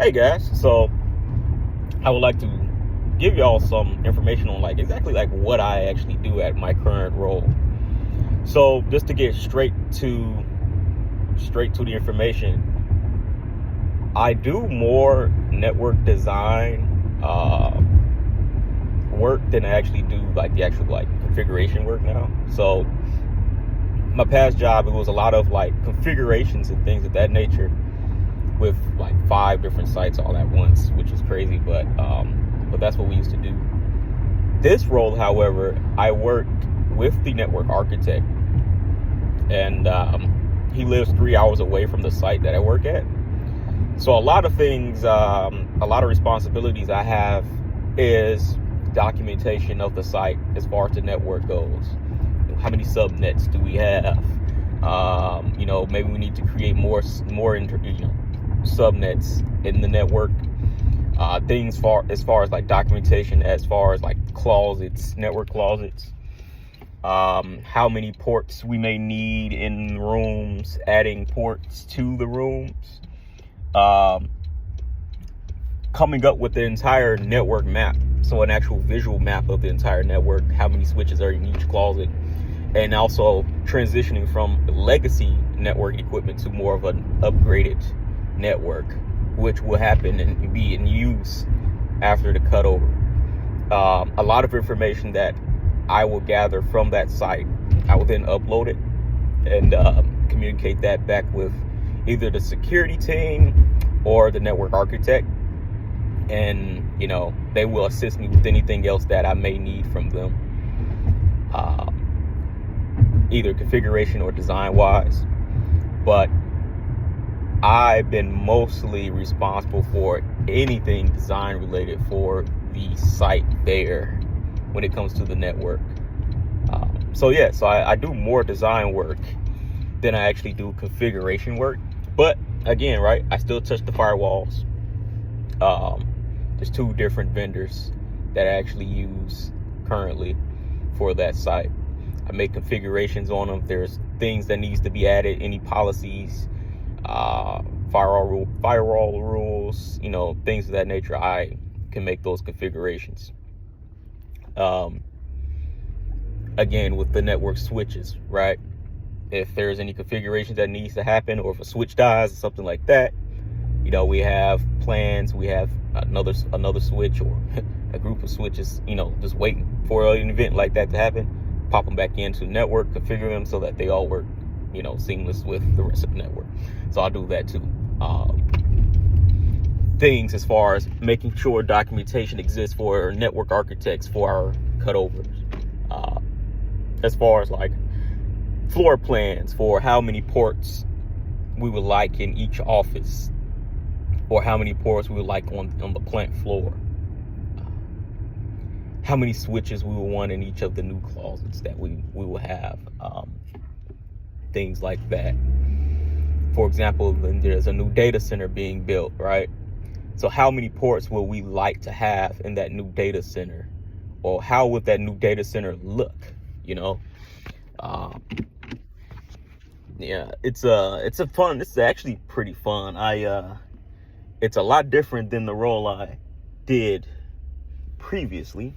Hey guys, so I would like to give y'all some information on exactly what I actually do at my current role. So just to get straight to the information, I do more network design work than I actually do the actual configuration work now. So my past job, it was a lot of configurations and things of that nature with 5 different sites all at once, which is crazy, but that's what we used to do. This role, however, I work with the network architect, and he lives 3 hours away from the site that I work at. So a lot of things, a lot of responsibilities I have is documentation of the site as far as the network goes. How many subnets do we have? Maybe we need to create more subnets in the network. Things as far as documentation, as far as closets, network closets. How many ports we may need in rooms, adding ports to the rooms. Coming up with the entire network map, so an actual visual map of the entire network, how many switches are in each closet, and also transitioning from legacy network equipment to more of an upgraded network, which will happen and be in use after the cutover. A lot of information that I will gather from that site, I will then upload it and communicate that back with either the security team or the network architect, and they will assist me with anything else that I may need from them, either configuration or design wise. But I've been mostly responsible for anything design related for the site there when it comes to the network. So I do more design work than I actually do configuration work. But again, right, I still touch the firewalls. There's 2 different vendors that I actually use currently for that site. I make configurations on them. There's things that needs to be added, any policies, firewall rules, things of that nature. I can make those configurations. Again, with the network switches, right? If there's any configurations that needs to happen, or if a switch dies or something like that, we have plans. We have another switch or a group of switches, just waiting for an event like that to happen. Pop them back into the network, configure them so that they all work, seamless with the rest of the network. So I'll do that too. Things as far as making sure documentation exists for network architects for our cutovers. As far as floor plans for how many ports we would like in each office, or how many ports we would like on the plant floor. How many switches we will want in each of the new closets that we will have. Things like that. For example, when there's a new data center being built, right? So how many ports will we like to have in that new data center? Or how would that new data center look? It's actually pretty fun. It's a lot different than the role I did previously,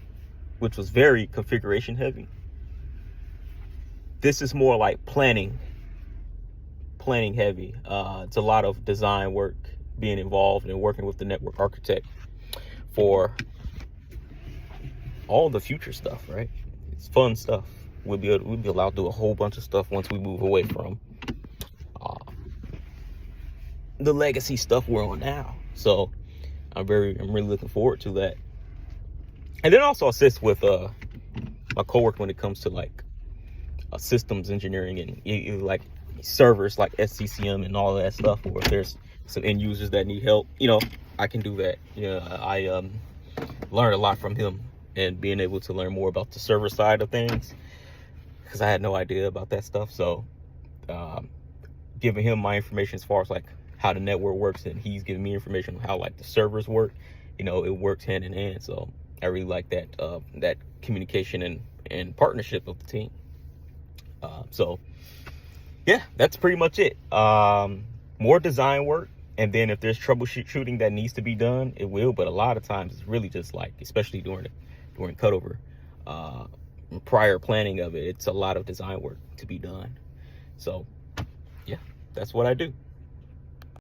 which was very configuration heavy. This is more planning heavy. It's a lot of design work being involved and working with the network architect for all the future stuff, right? It's fun stuff. We'll be allowed to do a whole bunch of stuff once we move away from the legacy stuff we're on now. So I'm really looking forward to that. And then also assist with my coworker when it comes to systems engineering and servers like SCCM and all of that stuff, or if there's some end users that need help, I can do that. I learned a lot from him, and being able to learn more about the server side of things, because I had no idea about that stuff. So giving him my information as far as how the network works, and he's giving me information on how the servers work, it works hand in hand. So I really like that communication and partnership of the team. So yeah, that's pretty much it. More design work, And then if there's troubleshooting that needs to be done, it will. But a lot of times it's really just like, especially during cutover, prior planning of it, it's a lot of design work to be done. So yeah, that's what I do.